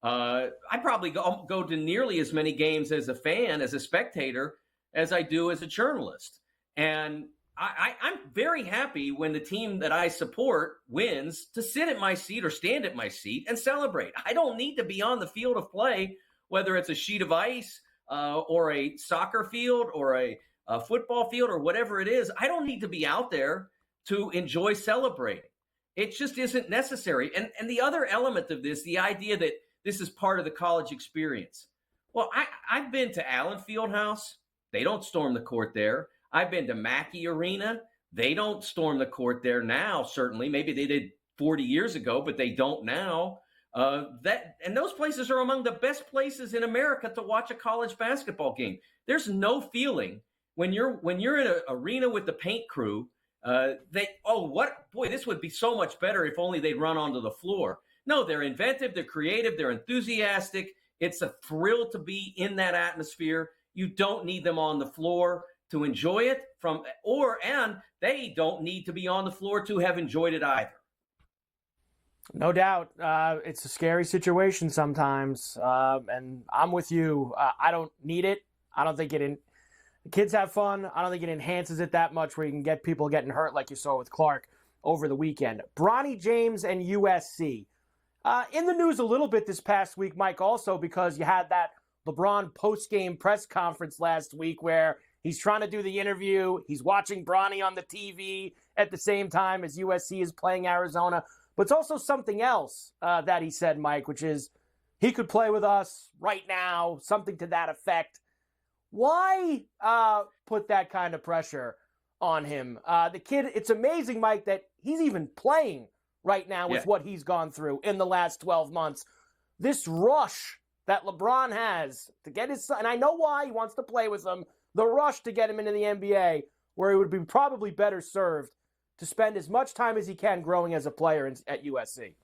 S: I probably go to nearly as many games as a fan, as a spectator, as I do as a journalist. And I'm very happy when the team that I support wins to sit at my seat or stand at my seat and celebrate. I don't need to be on the field of play, whether it's a sheet of ice or a soccer field or a football field or whatever it is. I don't need to be out there to enjoy celebrating. It just isn't necessary. And the other element of this, the idea that this is part of the college experience. Well, I've been to Allen Fieldhouse. They don't storm the court there. I've been to Mackey Arena. They don't storm the court there now, certainly. Maybe they did 40 years ago, but they don't now. And those places are among the best places in America to watch a college basketball game. There's no feeling when you're in an arena with the paint crew this would be so much better if only they'd run onto the floor. No, they're inventive, they're creative, they're enthusiastic. It's a thrill to be in that atmosphere. You don't need them on the floor to enjoy it and they don't need to be on the floor to have enjoyed it either.
B: No doubt. It's a scary situation sometimes. And I'm with you. I don't need it. I don't think the kids have fun. I don't think it enhances it that much where you can get people getting hurt like you saw with Clark over the weekend. Bronny James and USC. In the news a little bit this past week, Mike, also because you had that LeBron post-game press conference last week where he's trying to do the interview. He's watching Bronny on the TV at the same time as USC is playing Arizona. But it's also something else that he said, Mike, which is he could play with us right now, something to that effect. Why put that kind of pressure on him? The kid, it's amazing, Mike, that he's even playing right now with what he's gone through in the last 12 months. This rush that LeBron has to get his son, and I know why he wants to play with him, the rush to get him into the NBA, where he would be probably better served to spend as much time as he can growing as a player at USC.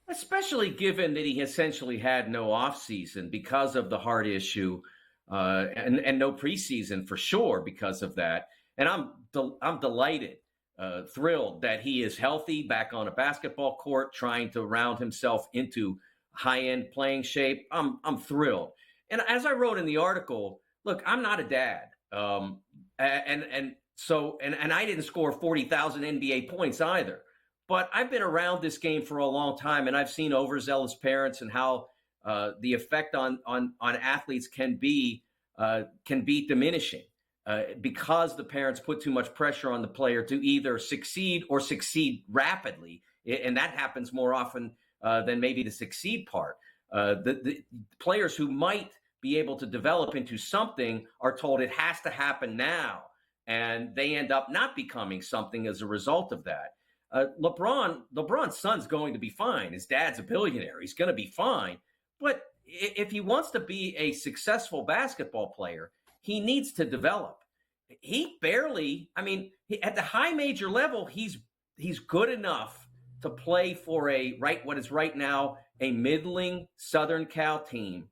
S: Especially given that he essentially had no offseason because of the heart issue and no preseason for sure because of that. And I'm delighted, thrilled that he is healthy, back on a basketball court, trying to round himself into high-end playing shape. I'm thrilled. And as I wrote in the article, look, I'm not a dad. And I didn't score 40,000 NBA points either. But I've been around this game for a long time, and I've seen overzealous parents and how the effect on athletes can be can be diminishing because the parents put too much pressure on the player to either succeed or succeed rapidly. And that happens more often than maybe the succeed part. The players who might be able to develop into something are told it has to happen now. And they end up not becoming something as a result of that. LeBron's son's going to be fine. His dad's a billionaire. He's going to be fine. But if he wants to be a successful basketball player, he needs to develop. He barely, at the high major level, he's good enough to play for what is right now a middling Southern Cal team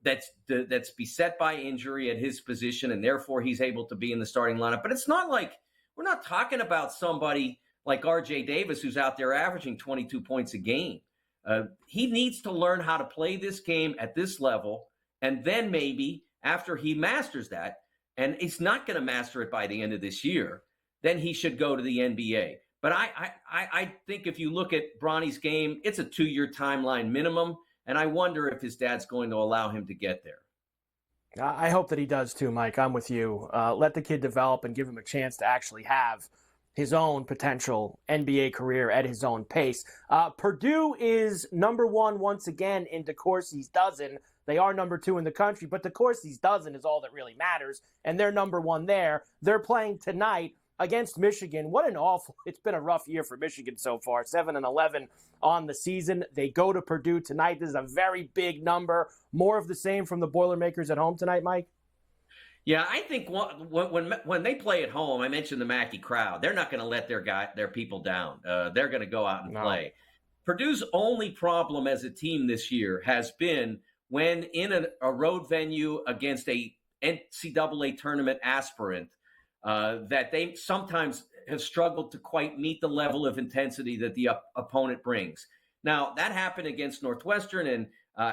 S: that's beset by injury at his position, and therefore he's able to be in the starting lineup. But it's not like we're not talking about somebody like R.J. Davis who's out there averaging 22 points a game. He needs to learn how to play this game at this level, and then maybe after he masters that, and he's not going to master it by the end of this year, then he should go to the NBA. But I think if you look at Bronny's game, it's a 2-year timeline minimum, and I wonder if his dad's going to allow him to get there.
B: I hope that he does too, Mike. I'm with you. Let the kid develop and give him a chance to actually have his own potential NBA career at his own pace. Purdue is number 1 once again in DeCourcy's dozen. They are number 2 in the country, but DeCourcy's dozen is all that really matters, and they're number 1 there. They're playing tonight against Michigan. It's been a rough year for Michigan so far, 7-11 on the season. They go to Purdue tonight. This is a very big number. More of the same from the Boilermakers at home tonight, Mike?
S: Yeah, I think when they play at home, I mentioned the Mackey crowd. They're not going to let their people down. They're going to go out and play. Purdue's only problem as a team this year has been when in a road venue against a NCAA tournament aspirant, that they sometimes have struggled to quite meet the level of intensity that the opponent brings. Now, that happened against Northwestern, and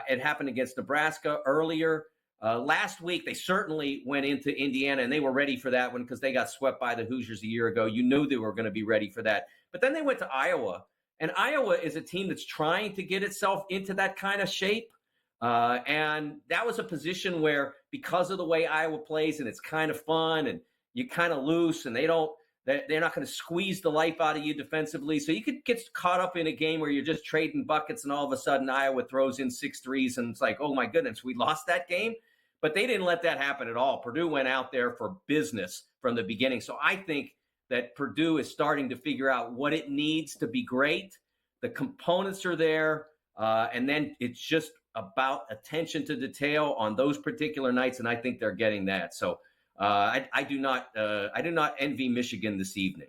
S: it happened against Nebraska earlier. Last week, they certainly went into Indiana, and they were ready for that one because they got swept by the Hoosiers a year ago. You knew they were going to be ready for that. But then they went to Iowa, and Iowa is a team that's trying to get itself into that kind of shape. And that was a position where, because of the way Iowa plays, and it's kind of fun, and you're kind of loose, and they're not going to squeeze the life out of you defensively. So you could get caught up in a game where you're just trading buckets, and all of a sudden Iowa throws in 6 threes, and it's like, oh my goodness, we lost that game. But they didn't let that happen at all. Purdue went out there for business from the beginning. So I think that Purdue is starting to figure out what it needs to be great. The components are there, and then it's just about attention to detail on those particular nights, and I think they're getting that. So I do not envy Michigan this evening.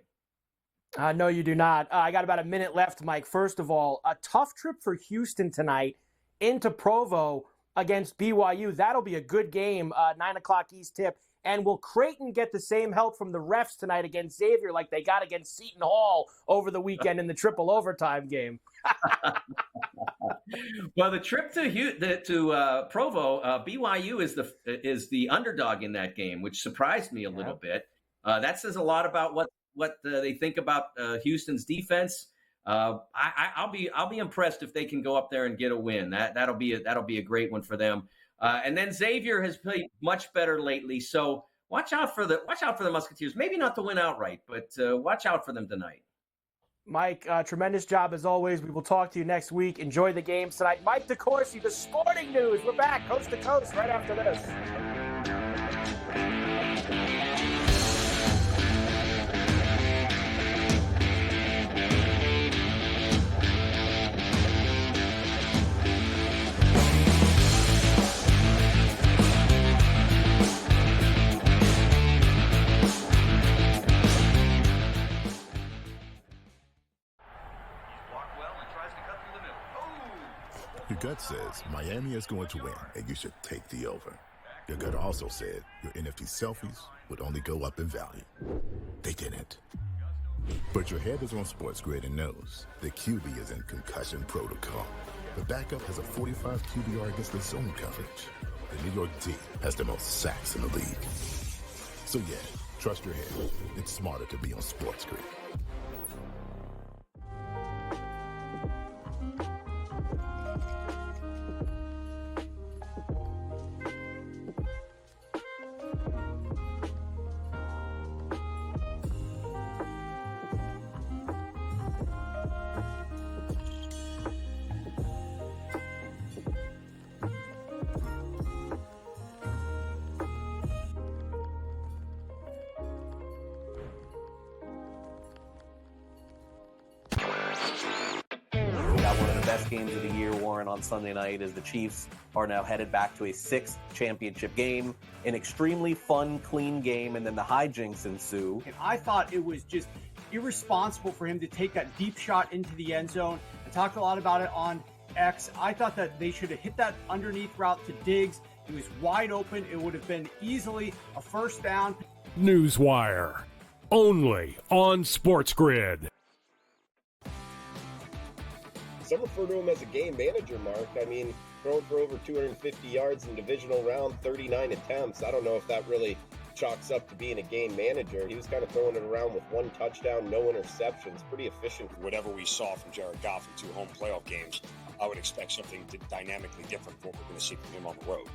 B: No, you do not. I got about a minute left, Mike. First of all, a tough trip for Houston tonight into Provo against BYU. That'll be a good game, 9 o'clock East tip. And will Creighton get the same help from the refs tonight against Xavier like they got against Seton Hall over the weekend in the triple overtime game?
S: Well, the trip to Provo, BYU is the underdog in that game, which surprised me a little bit. That says a lot about what they think about Houston's defense. I'll be impressed if they can go up there and get a win. That'll be a great one for them. And then Xavier has played much better lately, so watch out for the Musketeers. Maybe not to win outright, but watch out for them tonight.
B: Mike, tremendous job as always. We will talk to you next week. Enjoy the games tonight. Mike DeCourcy, the Sporting News. We're back coast to coast right after this.
R: Your gut says Miami is going to win, and you should take the over. Your gut also said your NFT selfies would only go up in value. They didn't. But your head is on SportsGrid and knows the QB is in concussion protocol. The backup has a 45 QBR against the zone coverage. The New York D has the most sacks in the league. So yeah, trust your head. It's smarter to be on SportsGrid.
C: best games of the year, Warren, on Sunday night as the Chiefs are now headed back to a 6th championship game. An extremely fun, clean game, and then the hijinks ensue.
D: And I thought it was just irresponsible for him to take that deep shot into the end zone. I talked a lot about it on X. I thought that they should have hit that underneath route to Diggs. He was wide open. It would have been easily a first down.
E: Newswire, only on SportsGrid.
I: Some refer to him as a game manager, Mark. I mean, throwing for over 250 yards in divisional round, 39 attempts. I don't know if that really chalks up to being a game manager. He was kind of throwing it around with 1 touchdown, no interceptions. Pretty efficient.
J: Whatever we saw from Jared Goff in 2 home playoff games, I would expect something dynamically different from what we're going to see from him on the road.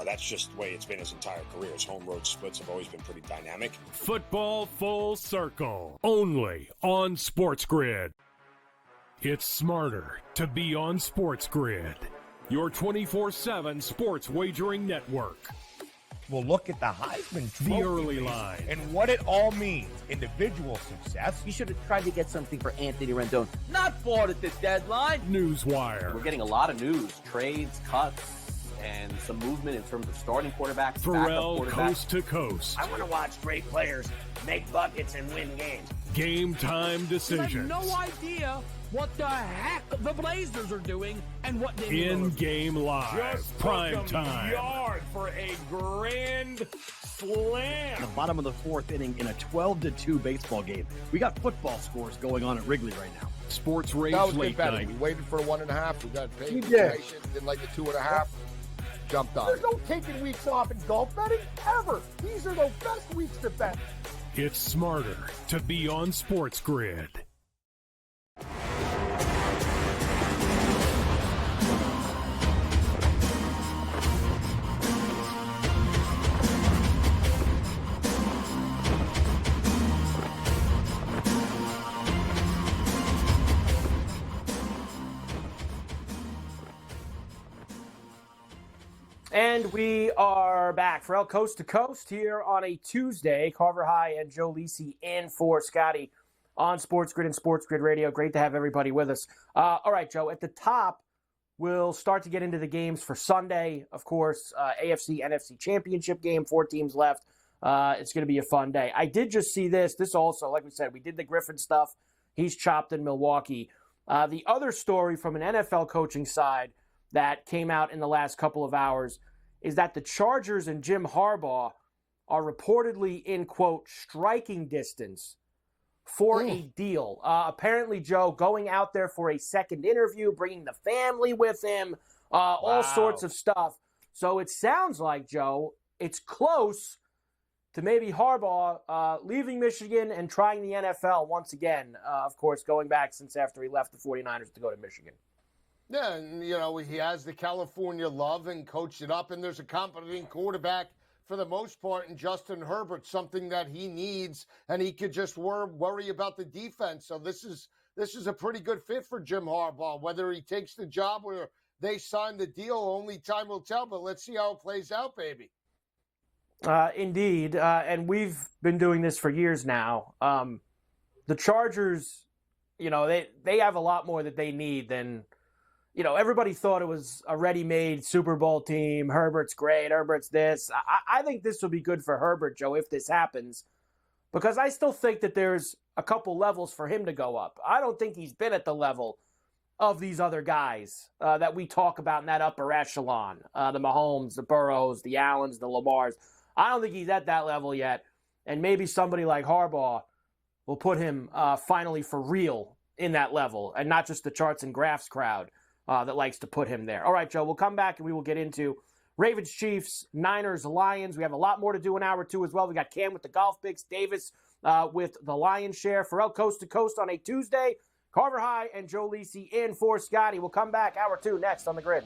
J: That's just the way it's been his entire career. His home road splits have always been pretty dynamic.
E: Football Full Circle, only on SportsGrid. It's smarter to be on SportsGrid, your 24/7 sports wagering network.
F: We'll look at the Heisman Trophy
E: The early line.
F: and what it all means. Individual success.
K: You should have tried to get something for Anthony Rendon. Not bought at the deadline.
E: Newswire.
C: We're getting a lot of news, trades, cuts, and some movement in terms of starting quarterbacks,
E: Ferrall,
C: backup quarterbacks.
E: coast to coast.
A: I want to watch great players make buckets and win games.
E: Game time
L: I have
E: decisions.
L: no idea what the heck the Blazers are doing and what they
E: In-game live.
F: Just
E: Prime
F: took him
E: time.
F: yard for a grand slam.
M: In the bottom of the 4th inning in a 12-2 baseball game. We got football scores going on at Wrigley right now.
E: Sports Rage
N: That was good
E: Late
N: betting.
E: Night.
N: We waited for a 1.5. We got paid.
H: We did.
N: Did like a 2.5. Jumped on.
H: There's no taking weeks off in golf betting ever. These are the best weeks to bet.
E: It's smarter to be on SportsGrid.
B: And we are back. Ferrall Coast to Coast here on a Tuesday. Carver High and Joe Lisi in for Scotty on SportsGrid and SportsGrid Radio. Great to have everybody with us. All right, Joe, at the top, we'll start to get into the games for Sunday. Of course, AFC, NFC Championship game, 4 teams left. It's going to be a fun day. I did just see this. This also, like we said, we did the Griffin stuff. He's chopped in Milwaukee. The other story from an NFL coaching side that came out in the last couple of hours is that the Chargers and Jim Harbaugh are reportedly in, quote, striking distance for a deal. Apparently, Joe, going out there for a second interview, bringing the family with him, all sorts of stuff. So it sounds like, Joe, it's close to maybe Harbaugh leaving Michigan and trying the NFL once again, of course, going back since after he left the 49ers to go to Michigan.
N: Yeah, and, you know, he has the California love and coached it up, and there's a competent quarterback for the most part in Justin Herbert, something that he needs, and he could just worry about the defense. So this is a pretty good fit for Jim Harbaugh. Whether he takes the job or they sign the deal, only time will tell, but let's see how it plays out, baby.
B: Indeed, and we've been doing this for years now. The Chargers, you know, they have a lot more that they need than – you know, everybody thought it was a ready-made Super Bowl team. Herbert's great. Herbert's this. I think this will be good for Herbert, Joe, if this happens, because I still think that there's a couple levels for him to go up. I don't think he's been at the level of these other guys that we talk about in that upper echelon, the Mahomes, the Burrows, the Allens, the Lamars. I don't think he's at that level yet, and maybe somebody like Harbaugh will put him finally for real in that level and not just the charts and graphs crowd that likes to put him there. All right, Joe, we'll come back and we will get into Ravens, Chiefs, Niners, Lions. We have a lot more to do in hour 2 as well. We got Cam with the golf picks, Davis with the Lions share. Ferrall Coast to Coast on a Tuesday. Carver High and Joe Lisi in for Scotty. We'll come back hour 2 next on the Grid.